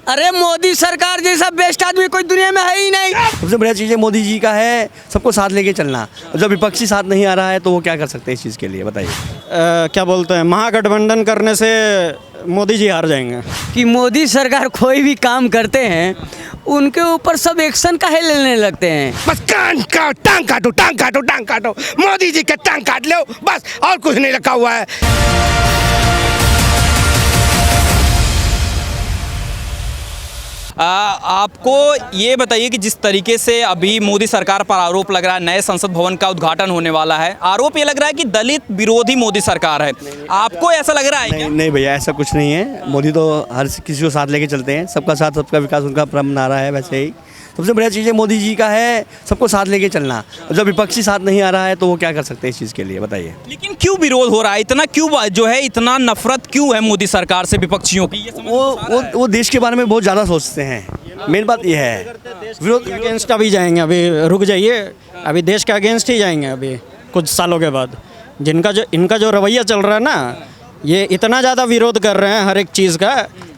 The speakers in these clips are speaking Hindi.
अरे मोदी सरकार जैसा बेस्ट आदमी कोई दुनिया में है ही नहीं। सबसे बढ़िया चीज़ है मोदी जी का है सबको साथ लेके चलना। जब विपक्षी साथ नहीं आ रहा है तो वो क्या कर सकते हैं इस चीज़ के लिए बताइए। क्या बोलते हैं, महागठबंधन करने से मोदी जी हार जाएंगे। कि मोदी सरकार कोई भी काम करते हैं उनके ऊपर सब एक्शन काहे लेने लगते हैं। बस कान का टांग काटो, टांग काटो, टांग काटो, मोदी जी के टांग काट लो बस, और कुछ नहीं रखा हुआ है। आपको ये बताइए कि जिस तरीके से अभी मोदी सरकार पर आरोप लग रहा है, नए संसद भवन का उद्घाटन होने वाला है, आरोप ये लग रहा है कि दलित विरोधी मोदी सरकार है। आपको ऐसा लग रहा है क्या? नहीं भैया, ऐसा कुछ नहीं है। मोदी तो हर किसी को साथ लेके चलते हैं। सबका साथ सबका विकास उनका परम नारा है। वैसे ही सबसे बढ़िया चीज़ है मोदी जी का है सबको साथ लेके चलना। जब विपक्षी साथ नहीं आ रहा है तो वो क्या कर सकते हैं इस चीज़ के लिए बताइए। लेकिन क्यों विरोध हो रहा है, इतना क्यों जो है, इतना नफरत क्यों है मोदी सरकार से विपक्षियों की? वो देश के बारे में बहुत ज़्यादा सोचते हैं। मेन बात यह है विरोध के अगेंस्ट अभी जाएंगे, अभी रुक जाइए, अभी देश के अगेंस्ट ही जाएंगे अभी कुछ सालों के बाद। इनका जो रवैया चल रहा है ना, ये इतना ज़्यादा विरोध कर रहे हैं हर एक चीज़ का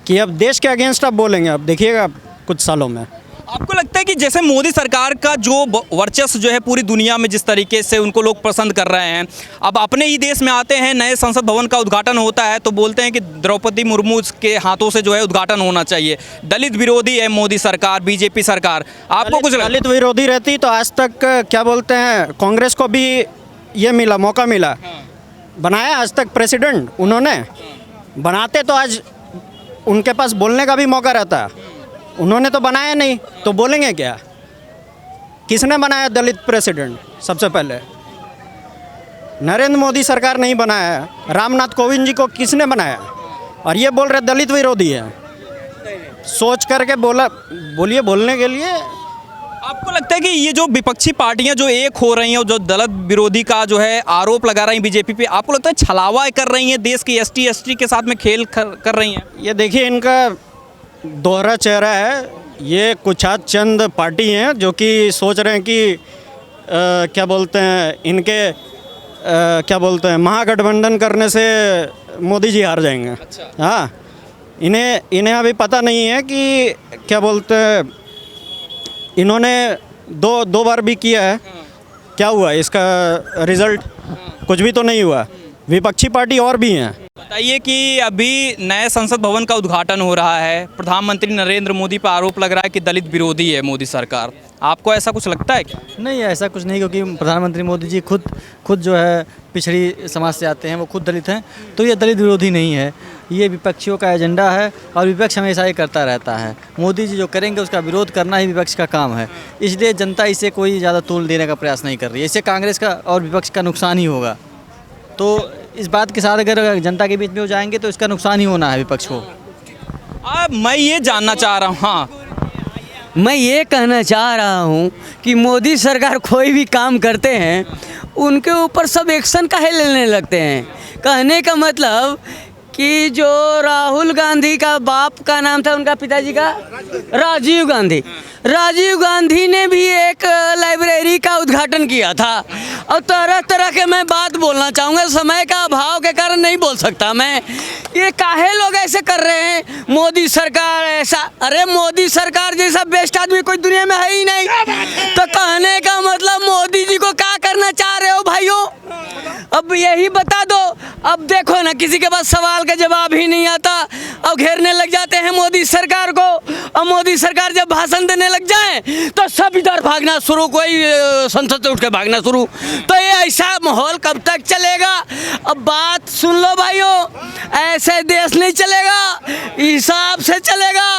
कि अब देश के अगेंस्ट आप बोलेंगे। अब देखिएगा कुछ सालों में। आपको लगता है कि जैसे मोदी सरकार का जो वर्चस्व जो है पूरी दुनिया में जिस तरीके से उनको लोग पसंद कर रहे हैं, अब अपने ही देश में आते हैं, नए संसद भवन का उद्घाटन होता है तो बोलते हैं कि द्रौपदी मुर्मू के हाथों से जो है उद्घाटन होना चाहिए। दलित विरोधी है मोदी सरकार, बीजेपी सरकार। आपको कुछ दलित विरोधी रहती तो आज तक क्या बोलते हैं, कांग्रेस को भी ये मिला, मौका मिला। बनाया आज तक प्रेसिडेंट उन्होंने, बनाते तो आज उनके पास बोलने का भी मौका रहता। उन्होंने तो बनाया नहीं तो बोलेंगे क्या? किसने बनाया दलित प्रेसिडेंट? सबसे पहले नरेंद्र मोदी सरकार नहीं बनाया। रामनाथ कोविंद जी को किसने बनाया? और ये बोल रहे दलित विरोधी है। सोच करके बोलिए बोलने के लिए। आपको लगता है कि ये जो विपक्षी पार्टियां जो एक हो रही हैं, जो दलित विरोधी का जो है आरोप लगा रही हैं बीजेपी पे, आपको लगता है छलावा कर रही हैं, देश की एसटी के साथ में खेल कर रही हैं? ये देखिए, इनका दोहरा चेहरा है। ये कुछ चंद पार्टी हैं जो कि सोच रहे हैं कि क्या बोलते हैं, इनके क्या बोलते हैं, महागठबंधन करने से मोदी जी हार जाएंगे। अच्छा। हाँ, इन्हें अभी पता नहीं है कि क्या बोलते हैं, इन्होंने दो बार भी किया है। क्या हुआ इसका रिजल्ट? कुछ भी तो नहीं हुआ। विपक्षी पार्टी और भी हैं। बताइए कि अभी नए संसद भवन का उद्घाटन हो रहा है, प्रधानमंत्री नरेंद्र मोदी पर आरोप लग रहा है कि दलित विरोधी है मोदी सरकार। आपको ऐसा कुछ लगता है क्या? नहीं, ऐसा कुछ नहीं, क्योंकि प्रधानमंत्री मोदी जी खुद जो है पिछड़ी समाज से आते हैं, वो खुद दलित हैं, तो ये दलित विरोधी नहीं है। ये विपक्षियों का एजेंडा है और विपक्ष हमेशा ये करता रहता है। मोदी जी जो करेंगे उसका विरोध करना ही विपक्ष का काम है। इसलिए जनता इसे कोई ज़्यादा तूल देने का प्रयास नहीं कर रही है। इससे कांग्रेस का और विपक्ष का नुकसान ही होगा। तो इस बात के साथ अगर जनता के बीच में हो जाएंगे तो इसका नुकसान ही होना है विपक्ष को। मैं ये जानना चाह रहा हूँ, हाँ, मैं ये कहना चाह रहा हूँ कि मोदी सरकार कोई भी काम करते हैं उनके ऊपर सब एक्शन काहे लेने लगते हैं। कहने का मतलब कि जो राहुल गांधी का बाप का नाम था, उनका पिताजी का राजीव गांधी, राजीव गांधी ने भी एक लाइब्रेरी का उद्घाटन किया था। और तरह तरह के मैं बात बोलना चाहूँगा, समय का अभाव के कारण नहीं बोल सकता मैं। ये काहे लोग ऐसे कर रहे हैं, मोदी सरकार ऐसा, अरे मोदी सरकार जैसा बेस्ट आदमी कोई दुनिया में है ही नहीं। तो कहने का मतलब मोदी जी को क्या करना चाह रहे हो भाइयों? अब यही बता दो। अब देखो ना, किसी के पास सवाल का जवाब ही नहीं आता और घेरने लग जाते हैं मोदी सरकार को। और मोदी सरकार जब भाषण देने लग जाए तो सब इधर भागना शुरू, कोई संसद से उठ के भागना शुरू। तो ये ऐसा माहौल कब तक चलेगा? अब बात सुन लो भाइयों, ऐसे देश नहीं चलेगा, हिसाब से चलेगा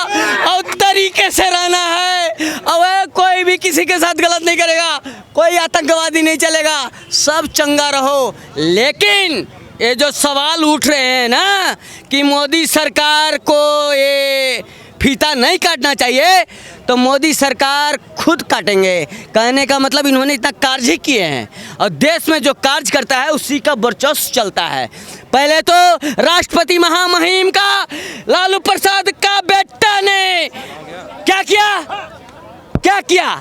और तरीके से रहना है। और कोई भी किसी के साथ गलत नहीं करेगा, कोई आतंकवादी नहीं चलेगा, सब चंगा रहो। लेकिन ये जो सवाल उठ रहे हैं ना कि मोदी सरकार को ये फीता नहीं काटना चाहिए, तो मोदी सरकार खुद काटेंगे। कहने का मतलब इन्होंने इतना कार्य किए हैं और देश में जो कार्य करता है उसी का वर्चस्व चलता है। पहले तो राष्ट्रपति महामहिम का लालू प्रसाद का बेटा ने क्या किया, क्या किया,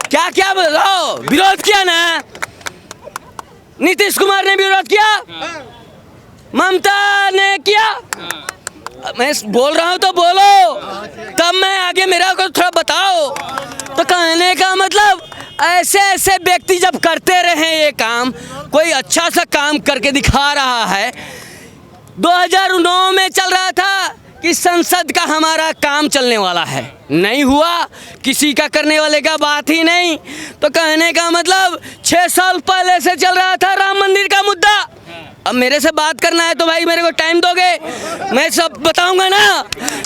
क्या किया बताओ? विरोध किया ना। नीतीश कुमार ने विरोध किया, ममता ने किया। मैं बोल रहा हूं तो बोलो। ऐसे ऐसे व्यक्ति जब करते रहे ये काम, कोई अच्छा सा काम करके दिखा रहा है। 2009 में चल रहा था कि संसद का हमारा काम चलने वाला है, नहीं हुआ, किसी का करने वाले का बात ही नहीं। तो कहने का मतलब 6 साल पहले से चल रहा था राम मंदिर का मुद्दा। अब मेरे से बात करना है तो भाई मेरे को टाइम दोगे, मैं सब बताऊंगा ना।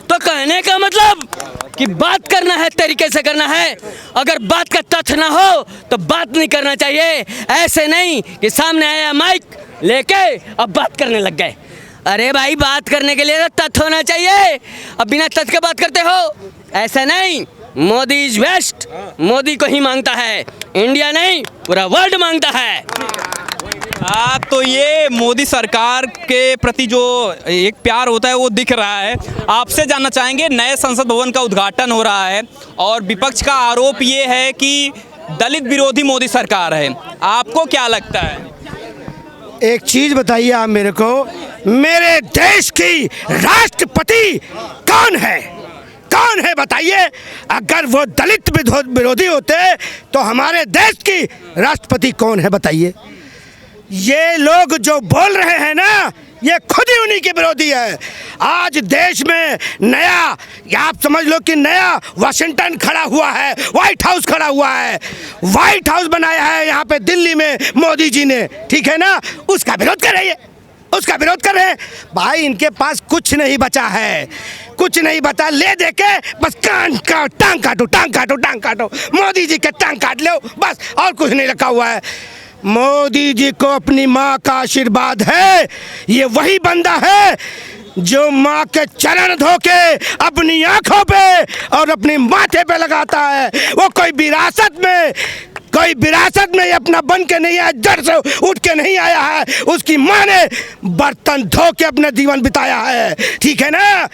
तो कहने का मतलब कि बात करना है, तरीके से करना है। अगर बात का तथ्य ना हो तो बात नहीं करना चाहिए। ऐसे नहीं कि सामने आया माइक लेके अब बात करने लग गए। अरे भाई, बात करने के लिए तो तथ्य होना चाहिए। अब बिना तथ्य के बात करते हो, ऐसा नहीं। मोदी इज बेस्ट, मोदी को ही मांगता है, इंडिया नहीं पूरा वर्ल्ड मांगता है। तो ये मोदी सरकार के प्रति जो एक प्यार होता है वो दिख रहा है। आपसे जानना चाहेंगे, नए संसद भवन का उद्घाटन हो रहा है और विपक्ष का आरोप ये है कि दलित विरोधी मोदी सरकार है, आपको क्या लगता है? एक चीज बताइए आप मेरे को, मेरे देश की राष्ट्रपति कौन है? कौन है बताइए? अगर वो दलित विरोधी होते तो हमारे देश की राष्ट्रपति कौन है बताइए? ये लोग जो बोल रहे हैं ना, ये खुद ही उन्हीं के विरोधी है। आज देश में नया, आप समझ लो कि नया वाशिंगटन खड़ा हुआ है, व्हाइट हाउस खड़ा हुआ है, व्हाइट हाउस बनाया है यहाँ पे दिल्ली में मोदी जी ने, ठीक है ना? उसका विरोध कर रही है, उसका विरोध कर रहे हैं। भाई, इनके पास कुछ नहीं बचा है, कुछ नहीं बता, ले दे के बस कान का टांग काटो, टांग काटो, टांग काटो, मोदी जी के टांग काट लो बस, और कुछ नहीं रखा हुआ है। मोदी जी को अपनी माँ का आशीर्वाद है। ये वही बंदा है जो माँ के चरण धो के अपनी आंखों पे और अपनी माथे पे लगाता है। वो कोई विरासत में अपना बन के नहीं आया, जड़ से उठ के नहीं आया है। उसकी माँ ने बर्तन धो के अपना जीवन बिताया है, ठीक है ना?